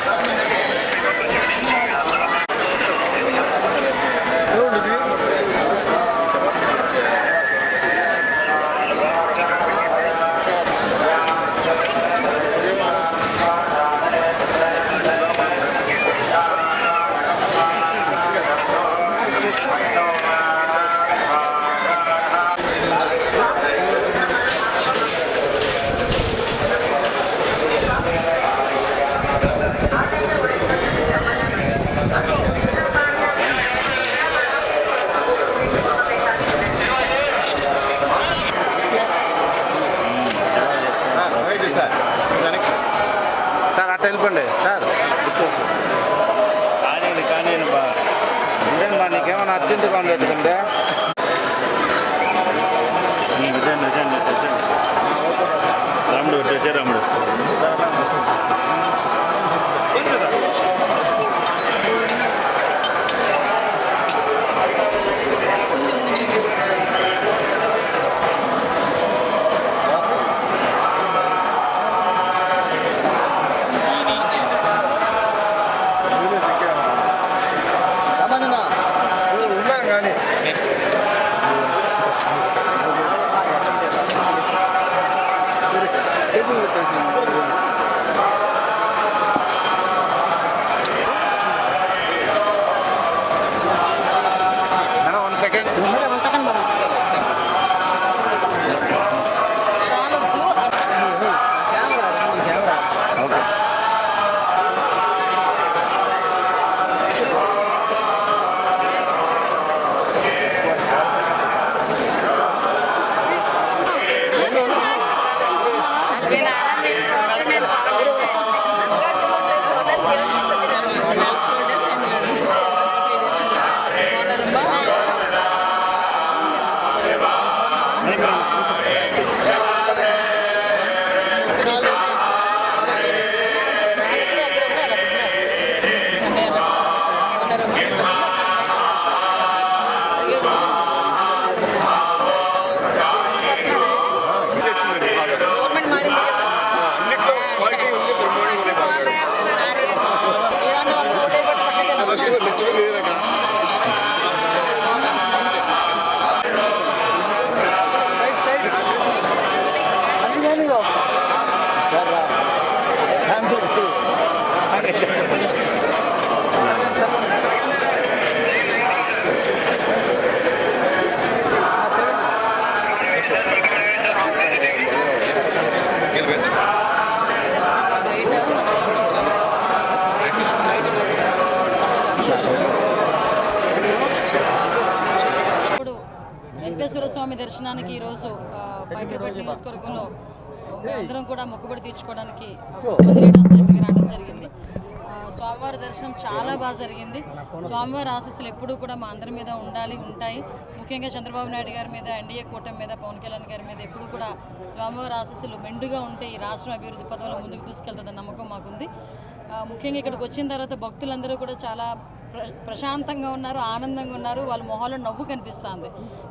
ఇస్తామని సార్ అట్లా వెళ్ళిపోండి సార్. కానీ బా నీకేమన్నా అర్జెంటుగా ఉండేట్టుకుంటే రాముడు వచ్చే రాముడు వెంకటేశ్వర స్వామి దర్శనానికి ఈరోజు పైకిపేట నియోజకవర్గంలో అందరం కూడా మొక్కుబడి తీర్చుకోవడానికి రావడం జరిగింది. స్వామివారి దర్శనం చాలా బాగా జరిగింది. స్వామివారి ఆశీస్సులు ఎప్పుడూ కూడా మా అందరి మీద ఉంటాయి. ముఖ్యంగా చంద్రబాబు నాయుడు గారి మీద, ఎన్డీఏ కూటమి మీద, పవన్ కళ్యాణ్ గారి మీద ఎప్పుడు కూడా స్వామివారి ఆశీస్సులు మెండుగా ఉంటే ఈ రాష్ట్రం అభివృద్ధి పదంలో ముందుకు తీసుకెళ్తుందన్న నమ్మకం మాకుంది. ముఖ్యంగా ఇక్కడికి వచ్చిన తర్వాత భక్తులందరూ కూడా చాలా ప్రశాంతంగా ఉన్నారు, ఆనందంగా ఉన్నారు. వాళ్ళ మొహాల్లో నవ్వు కనిపిస్తుంది.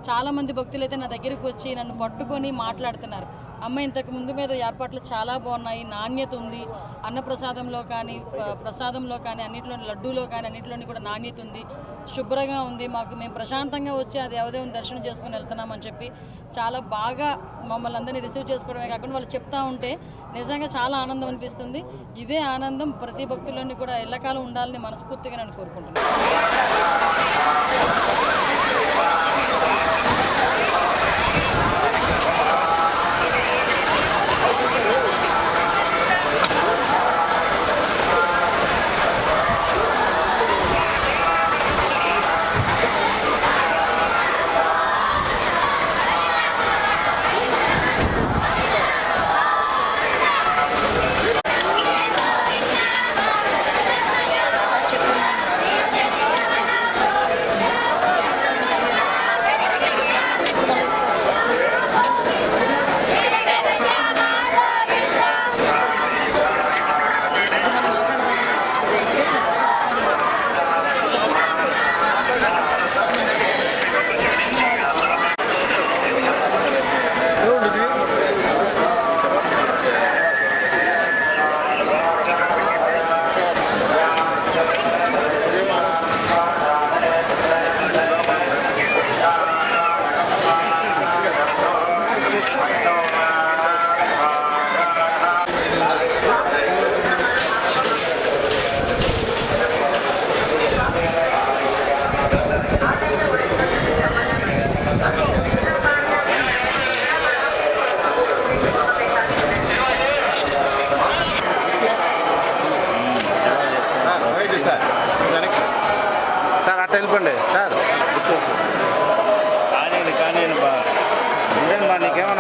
చాలామంది భక్తులు అయితే నా దగ్గరికి వచ్చి నన్ను పట్టుకొని మాట్లాడుతున్నారు. అమ్మ ఇంతకు ముందు మీద ఏర్పాట్లు చాలా బాగున్నాయి, నాణ్యత ఉంది, అన్నప్రసాదంలో కానీ ప్రసాదంలో కానీ అన్నింటిలోని లడ్డూలో కానీ అన్నింటిలోని కూడా నాణ్యత ఉంది, శుభ్రంగా ఉంది, మేము ప్రశాంతంగా వచ్చి ఆ దేవదేవుని దర్శనం చేసుకుని వెళ్తున్నామని చెప్పి చాలా బాగా మమ్మల్ని అందరినీ రిసీవ్ చేసుకోవడమే కాకుండా వాళ్ళు చెప్తా ఉంటే నిజంగా చాలా ఆనందం అనిపిస్తుంది. ఇదే ఆనందం ప్రతి భక్తుల్లోని కూడా ఎల్లకాలం ఉండాలని మనస్ఫూర్తిగా నేను కోరుకుంటున్నాను.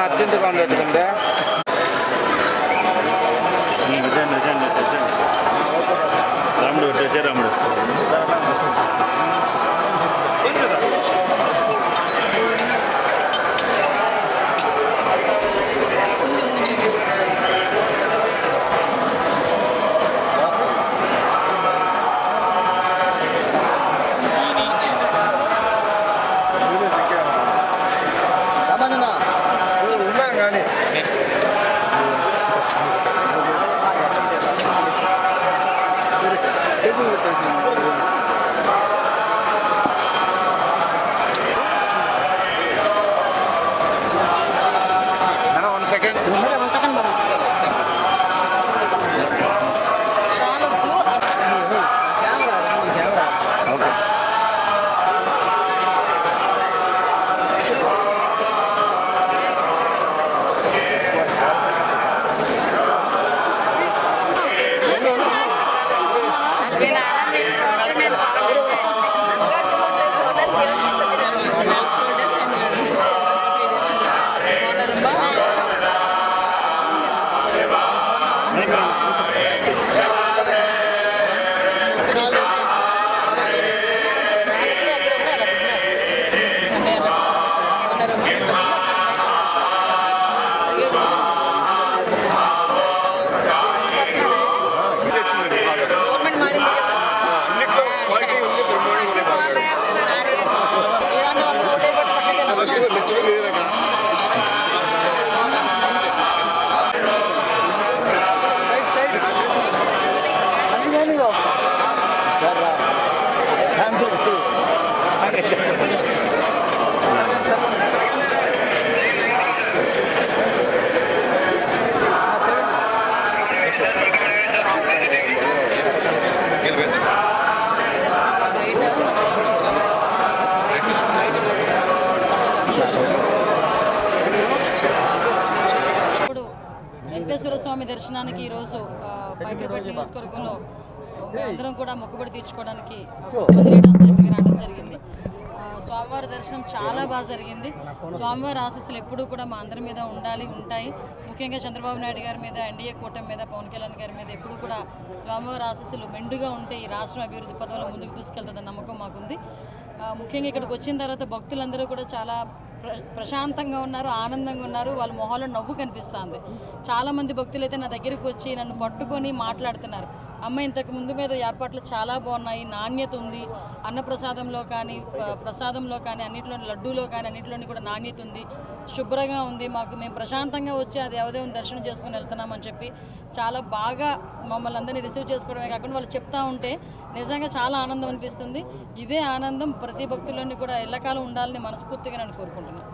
అర్జెంటుగా ఉండేట్టుకుందే రాముడు వచ్చే రాముడు మేడం 1 సెకండ్ చాలొద్దు ఓకే గవర్నమెంట్ మారింది కదా అన్నిట్లో క్వాలిటీ ఉంది, బ్రహ్మాండంగా ఉంది. ఇలాంటి 100 కోట్లు పెట్టి చక్కగా లక్ష్మీ లేదక ఇప్పుడు వెంకటేశ్వర స్వామి దర్శనానికి ఈరోజు పైకిపేట నియోజకవర్గంలో అందరం కూడా మొక్కుబడి తీర్చుకోవడానికి లీడర్స్ దగ్గరికి రావడం జరిగింది. స్వామివారి దర్శనం చాలా బాగా జరిగింది. స్వామివారి ఆశీస్సులు ఎప్పుడూ కూడా మా అందరి మీద ఉంటాయి. ముఖ్యంగా చంద్రబాబు నాయుడు గారి మీద, ఎన్డీఏ కూటమి మీద, పవన్ కళ్యాణ్ గారి మీద ఎప్పుడూ కూడా స్వామివారి ఆశీస్సులు మెండుగా ఉంటే ఈ రాష్ట్రం అభివృద్ధి పదంలో ముందుకు తీసుకెళ్తుందన్న నమ్మకం మాకుంది. ముఖ్యంగా ఇక్కడికి వచ్చిన తర్వాత భక్తులందరూ కూడా చాలా ప్రశాంతంగా ఉన్నారు, ఆనందంగా ఉన్నారు. వాళ్ళ మొహాల్లో నవ్వు కనిపిస్తుంది. చాలామంది భక్తులు అయితే నా దగ్గరికి వచ్చి నన్ను పట్టుకొని మాట్లాడుతున్నారు. అమ్మ ఇంతకు ముందు మీద ఏర్పాట్లు చాలా బాగున్నాయి, నాణ్యత ఉంది, అన్నప్రసాదంలో కానీ ప్రసాదంలో కానీ అన్నింటిలోని లడ్డూలో కానీ అన్నింటిలోని కూడా నాణ్యత ఉంది, శుభ్రంగా ఉంది, మేము ప్రశాంతంగా వచ్చి ఆ దేవదేవుని దర్శనం చేసుకుని వెళ్తున్నామని చెప్పి చాలా బాగా మమ్మల్ని అందరినీ రిసీవ్ చేసుకోవడమే కాకుండా వాళ్ళు చెప్తా ఉంటే నిజంగా చాలా ఆనందం అనిపిస్తుంది. ఇదే ఆనందం ప్రతి భక్తుల్లోని కూడా ఎల్లకాలం ఉండాలని మనస్ఫూర్తిగా నేను కోరుకుంటున్నాను.